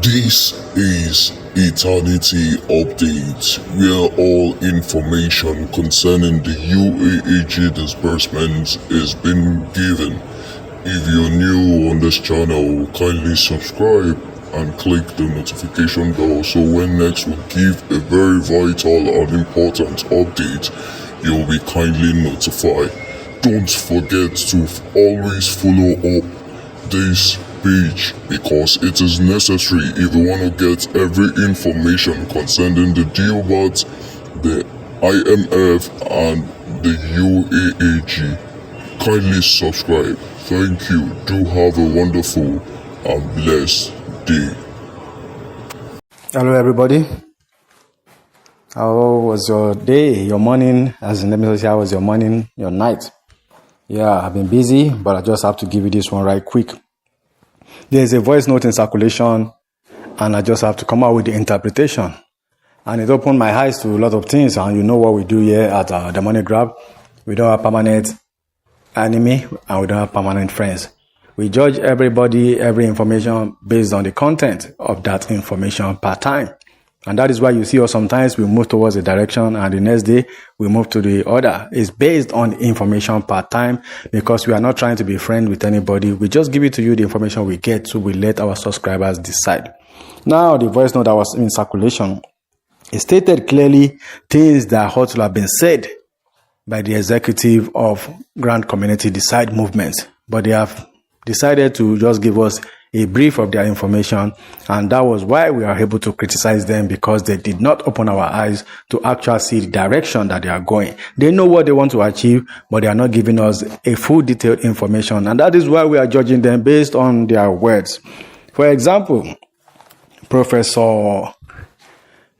This is Eternity Update, where all information concerning the UAAG disbursement is being given. If you're new on this channel, kindly subscribe and click the notification bell so when next we give a very vital and important update, you'll be kindly notified. Don't forget to always follow up this page because it is necessary if you want to get every information concerning the Theobarth, the IMF and the UAAG. Kindly subscribe. Thank you. Do have a wonderful and blessed day. Hello everybody. How was your day, your morning? As in, let me say, how was your morning, your night? Yeah, I've been busy, but I just have to give you this one right quick. There's a voice note in circulation, and I just have to come out with the interpretation. And it opened my eyes to a lot of things, and you know what we do here at the Money Grab. We don't have permanent enemy, and we don't have permanent friends. We judge everybody, every information based on the content of that information per time. And that is why you see us sometimes we move towards a direction and the next day we move to the other. It's based on information per time because we are not trying to be friends with anybody. We just give it to you the information we get, so we let our subscribers decide. Now, the voice note that was in circulation, it stated clearly things that ought to have been said by the executive of Grant Community Decide movements, but they have decided to just give us a brief of their information, and that was why we are able to criticize them, because they did not open our eyes to actually see the direction that they are going. They know what they want to achieve, but they are not giving us a full detailed information, and that is why we are judging them based on their words. For example, Professor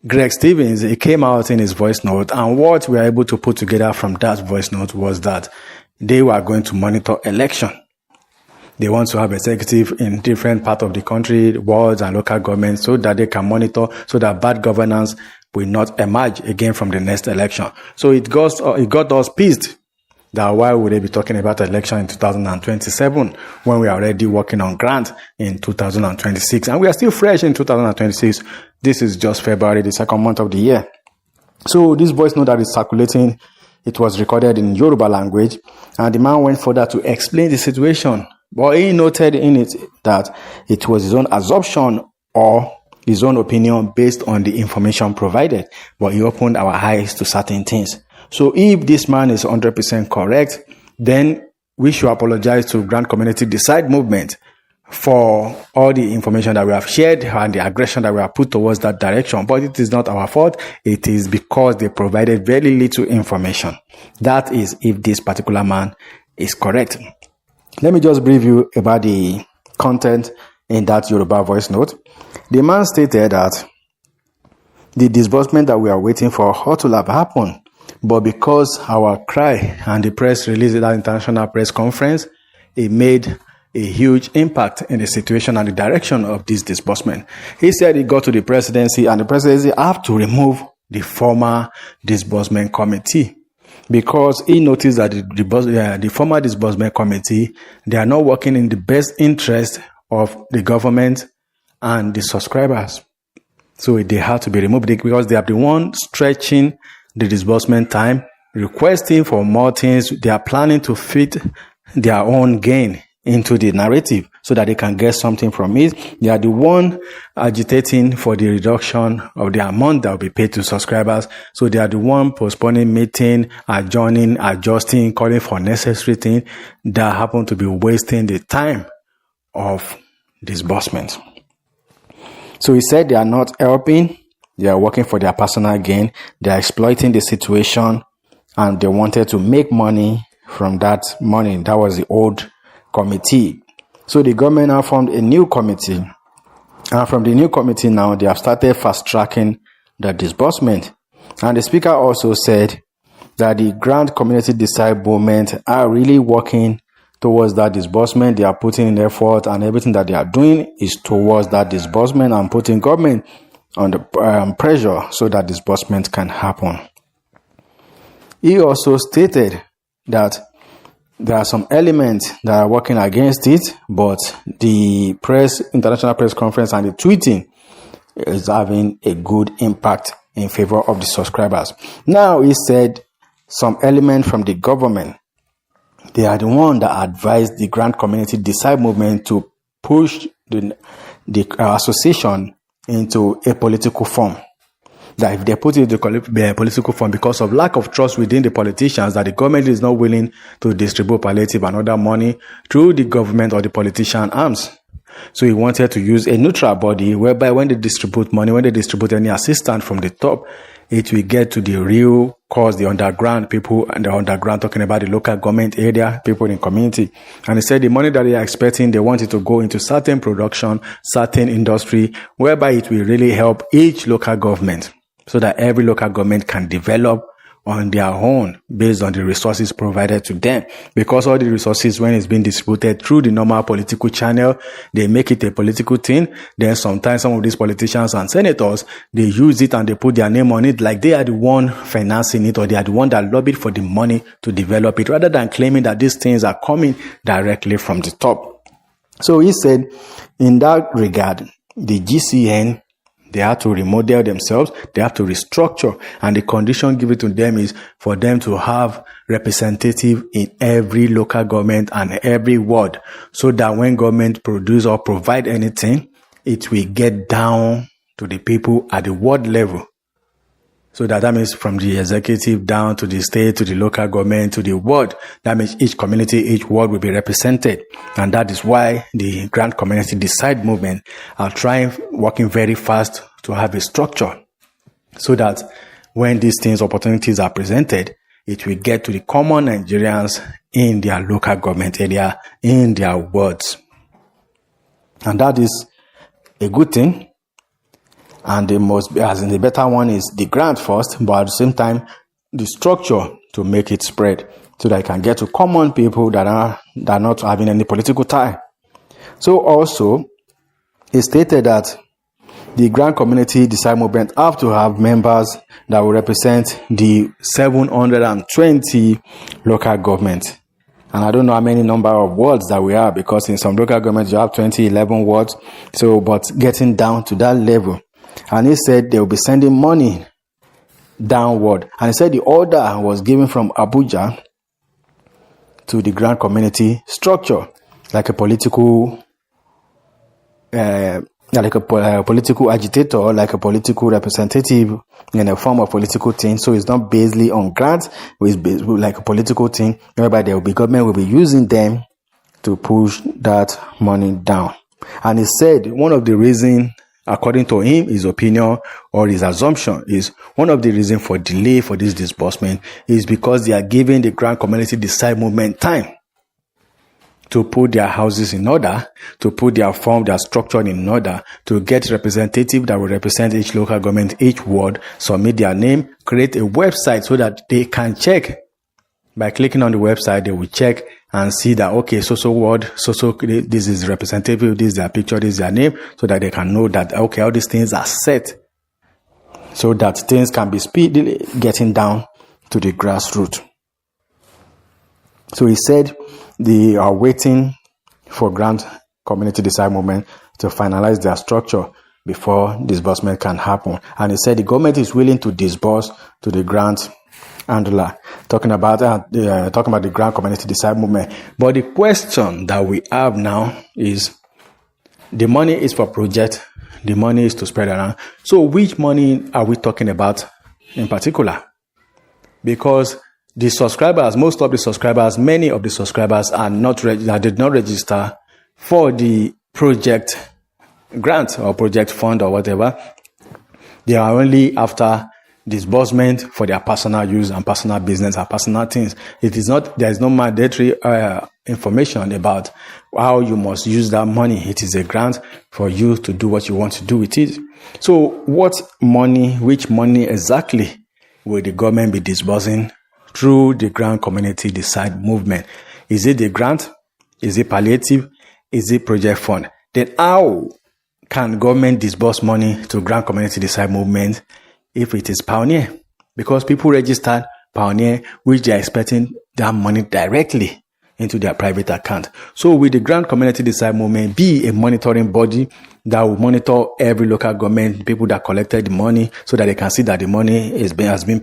Greg Stevens, he came out in his voice note, and what we are able to put together from that voice note was that they were going to monitor election. They want to have executive in different parts of the country, wards and local governments, so that they can monitor, so that bad governance will not emerge again from the next election. So it got us pissed that why would they be talking about election in 2027 when we are already working on grant in 2026, and we are still fresh in 2026. This is just February, the second month of the year. So this voice note that is circulating, it was recorded in Yoruba language, and the man went further to explain the situation. But he noted in it that it was his own assumption or his own opinion based on the information provided. But he opened our eyes to certain things. So if this man is 100% correct, then we should apologize to Grant Community Decide movement for all the information that we have shared and the aggression that we have put towards that direction. But it is not our fault. It is because they provided very little information. That is if this particular man is correct. Let me just brief you about the content in that Yoruba voice note. The man stated that the disbursement that we are waiting for ought to have happened, but because our cry and the press released at that international press conference, it made a huge impact in the situation and the direction of this disbursement. He said he got to the presidency, and the presidency have to remove the former disbursement committee, because he noticed that the former disbursement committee, they are not working in the best interest of the government and the subscribers. So they have to be removed because they are the one stretching the disbursement time, requesting for more things. They are planning to fit their own gain into the narrative so that they can get something from it. They are the one agitating for the reduction of the amount that will be paid to subscribers. So they are the one postponing meeting, adjourning, adjusting, calling for necessary things that happen to be wasting the time of disbursement. So he said they are not helping. They are working for their personal gain. They are exploiting the situation, and they wanted to make money from that money. That was the old committee. So the government now formed a new committee, and from the new committee now they have started fast tracking the disbursement. And the speaker also said that the Grant Community Decide movement are really working towards that disbursement. They are putting in effort, and everything that they are doing is towards that disbursement and putting government under pressure so that disbursement can happen. He also stated that there are some elements that are working against it, but the international press conference and the tweeting is having a good impact in favor of the subscribers. Now, he said some element from the government, they are the one that advised the grant community decide movement to push the association into a political form. That if they put it in the political form because of lack of trust within the politicians, that the government is not willing to distribute palliative and other money through the government or the politician arms. So he wanted to use a neutral body whereby when they distribute money, when they distribute any assistance from the top, it will get to the real cause, the underground people, and the underground, talking about the local government area, people in community. And he said the money that they are expecting, they want it to go into certain production, certain industry, whereby it will really help each local government so that every local government can develop on their own based on the resources provided to them. Because all the resources, when it's being distributed through the normal political channel, they make it a political thing. Then sometimes some of these politicians and senators, they use it and they put their name on it like they are the one financing it, or they are the one that lobbied for the money to develop it, rather than claiming that these things are coming directly from the top. So he said, in that regard, the GCN, they have to remodel themselves, they have to restructure, and the condition given to them is for them to have representative in every local government and every ward, so that when government produce or provide anything, it will get down to the people at the ward level. So that means from the executive down to the state, to the local government, to the ward. That means each community, each ward will be represented. And that is why the grant community decide movement are working very fast to have a structure, so that when these things, opportunities are presented, it will get to the common Nigerians in their local government area, in their wards. And that is a good thing. And the better one is the grant first, but at the same time, the structure to make it spread so that it can get to common people that are not having any political tie. So also, it stated that the grant community decide movement have to have members that will represent the 720 local governments. And I don't know how many number of wards that we have, because in some local governments you have 11 wards. So, but getting down to that level. And he said they will be sending money downward. And he said the order was given from Abuja to the grant community structure, like a political, political agitator, like a political representative in a form of political thing. So it's not basically on grants, it's based like a political thing, whereby government will be using them to push that money down. And he said one of the reasons, according to him, his opinion or his assumption, is one of the reasons for delay for this disbursement is because they are giving the grant community decide movement time to put their houses in order, to put their form, their structure in order, to get representative that will represent each local government, each ward, submit their name, create a website so that they can check. By clicking on the website, they will check and see that, okay, so ward, this is representative, this is their picture, this is their name, so that they can know that, okay, all these things are set, so that things can be speedily getting down to the grassroots. So he said they are waiting for grant community decide movement to finalize their structure before disbursement can happen. And he said the government is willing to disburse to the grant handler, talking about the grant community decide movement. But the question that we have now is, the money is for project, the money is to spread around. So which money are we talking about in particular? Because the subscribers, many of the subscribers are did not register for the project grant or project fund or whatever. They are only after disbursement for their personal use and personal business and personal things. There is no mandatory information about how you must use that money. It is a grant for you to do what you want to do with it. So which money exactly will the government be disbursing through the grant community decide movement? Is it the grant? Is it palliative? Is it project fund? Then how can government disburse money to grant community decide movement if it is Pioneer? Because people registered Pioneer, which they are expecting that money directly into their private account. So with the Grant Community Decide movement, be a monitoring body that will monitor every local government, people that collected the money, so that they can see that the money is being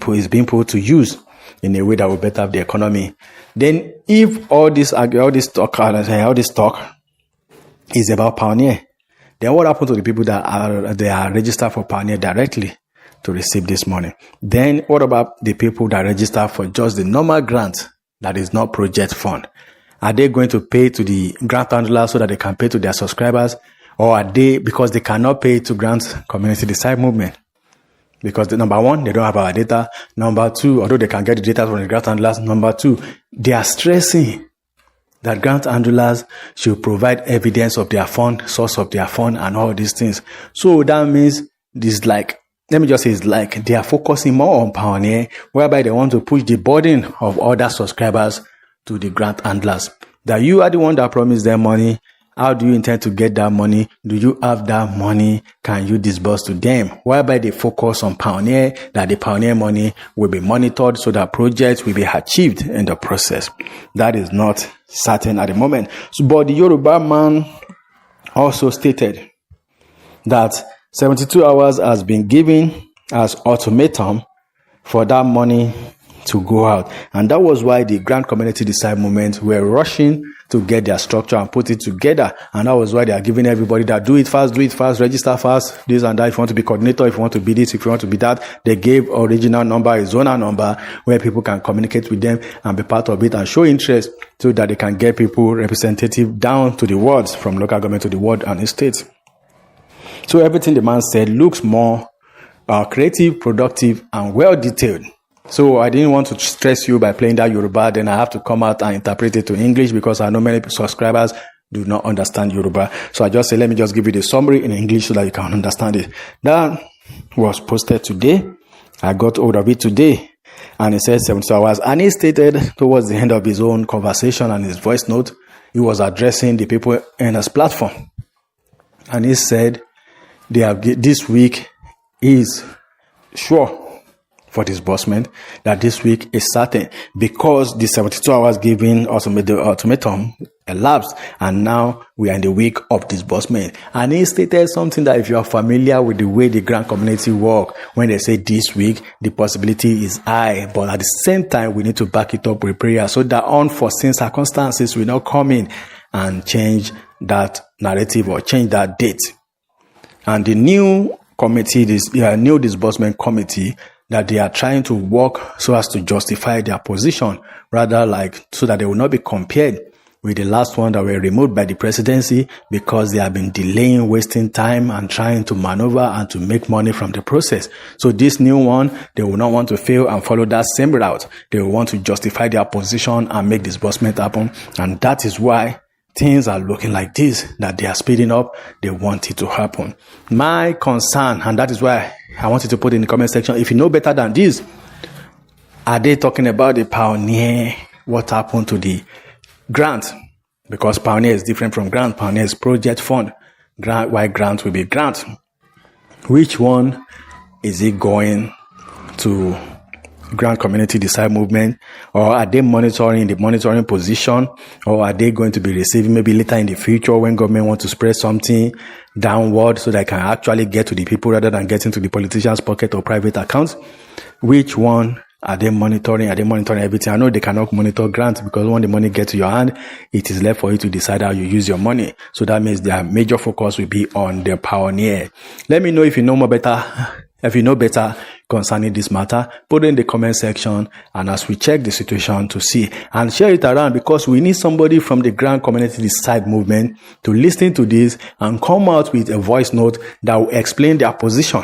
put to use in a way that will better the economy. Then if all this talk is about Pioneer, then what happened to the people that are registered for Pioneer directly to receive this money? Then what about the people that register for just the normal grant that is not project fund? Are they going to pay to the grant handler so that they can pay to their subscribers? Or are they, because they cannot pay to Grant Community Decide movement? Because number one, they don't have our data. Number two, although they can get the data from the grant handlers, number two, they are stressing that grant handlers should provide evidence of their fund, source of their fund, and all these things. So that means it's like they are focusing more on Pioneer, whereby they want to push the burden of other subscribers to the grant handlers. That you are the one that promised them money. How do you intend to get that money? Do you have that money? Can you disburse to them? Whereby they focus on Pioneer, that the Pioneer money will be monitored so that projects will be achieved in the process. That is not certain at the moment. So, but the Yoruba man also stated that 72 hours has been given as ultimatum for that money to go out. And that was why the Grant Community Decide movement were rushing to get their structure and put it together. And that was why they are giving everybody that do it fast, register fast, this and that. If you want to be coordinator, if you want to be this, if you want to be that, they gave original number, a zonal number, where people can communicate with them and be part of it and show interest so that they can get people representative down to the wards, from local government to the ward and the states. So everything the man said looks more creative, productive, and well detailed. So I didn't want to stress you by playing that Yoruba. Then I have to come out and interpret it to English because I know many subscribers do not understand Yoruba. So I just say, let me just give you the summary in English so that you can understand it. That was posted today. I got hold of it today. And it says 72 hours. And he stated towards the end of his own conversation and his voice note, he was addressing the people in his platform. And he said, this week is sure for disbursement, that this week is certain, because the 72 hours given ultimatum elapsed, and now we are in the week of disbursement. And he stated something that if you are familiar with the way the grant community work, when they say this week, the possibility is high, but at the same time, we need to back it up with prayer so that unforeseen circumstances will not come in and change that narrative or change that date. And the new committee, new disbursement committee, that they are trying to work so as to justify their position, rather like so that they will not be compared with the last one that were removed by the presidency because they have been delaying, wasting time and trying to maneuver and to make money from the process. So this new one, they will not want to fail and follow that same route. They will want to justify their position and make disbursement happen. And that is why things are looking like this, that they are speeding up. They want it to happen. My concern, and that is why I want you to put in the comment section, if you know better than this, are they talking about the Pioneer? What happened to the grant? Because Pioneer is different from grant. Pioneer is project fund. Why grant will be grant? Which one is it going to? Grant Community Decide movement, or are they monitoring the monitoring position, or are they going to be receiving maybe later in the future when government want to spread something downward so they can actually get to the people rather than getting to the politicians' pocket or private accounts? Which one are they monitoring? Are they monitoring everything? I know they cannot monitor grants because when the money gets to your hand, it is left for you to decide how you use your money. So that means their major focus will be on the Pioneer. Let me know if you know more better. If you know better concerning this matter, put it in the comment section, and as we check the situation to see and share it around, because we need somebody from the Grant Community Decide movement to listen to this and come out with a voice note that will explain their position.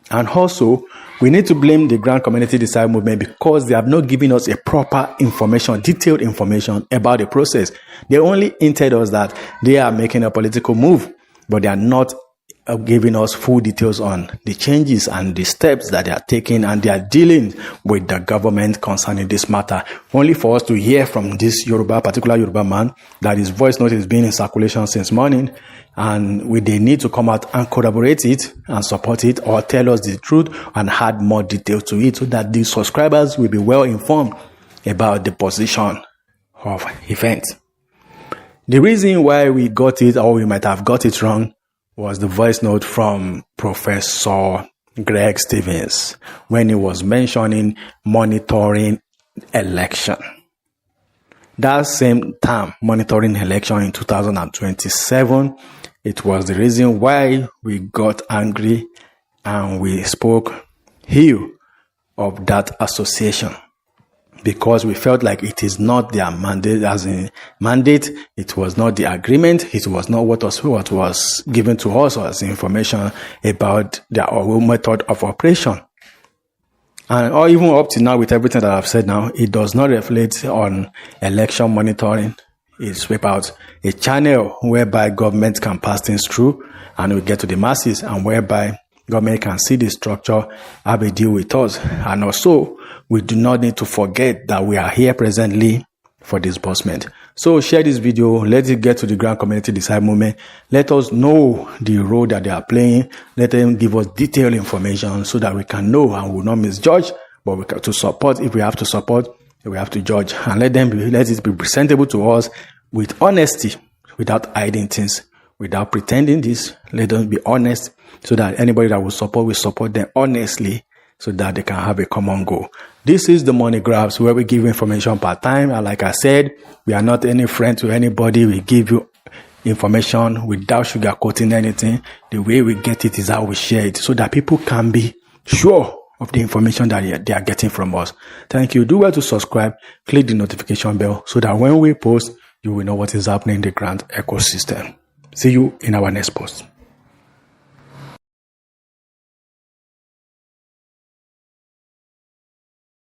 And also, we need to blame the Grant Community Decide movement because they have not given us a proper information, detailed information about the process. They only hinted us that they are making a political move, but they are not giving us full details on the changes and the steps that they are taking, and they are dealing with the government concerning this matter. Only for us to hear from this particular Yoruba man that his voice note has been in circulation since morning, and they need to come out and corroborate it and support it, or tell us the truth and add more detail to it so that the subscribers will be well informed about the position of events. The reason why we got it, or we might have got it wrong, was the voice note from Professor Greg Stevens when he was mentioning monitoring election. That same term, monitoring election in 2027, it was the reason why we got angry and we spoke ill of that association, because we felt like it is not their mandate, it was not the agreement, it was not what was given to us as information about their method of operation. And or even up to now, with everything that I've said now, it does not reflect on election monitoring. It's about a channel whereby government can pass things through and we get to the masses, and whereby government can see the structure, have a deal with us. And also, we do not need to forget that we are here presently for disbursement. So share this video. Let it get to the grant community decide movement. Let us know the role that they are playing. Let them give us detailed information so that we can know and will not misjudge. But we can, to support, if we have to support, we have to judge. And let it be presentable to us with honesty, without hiding things, without pretending this. Let them be honest so that anybody that will support them honestly, so that they can have a common goal. This is the Money Grabs, where we give information per time. And like I said, we are not any friend to anybody. We give you information without sugarcoating anything. The way we get it is how we share it, so that people can be sure of the information that they are getting from us. Thank you. Do well to subscribe, click the notification bell, so that when we post, you will know what is happening in the grant ecosystem. See you in our next post.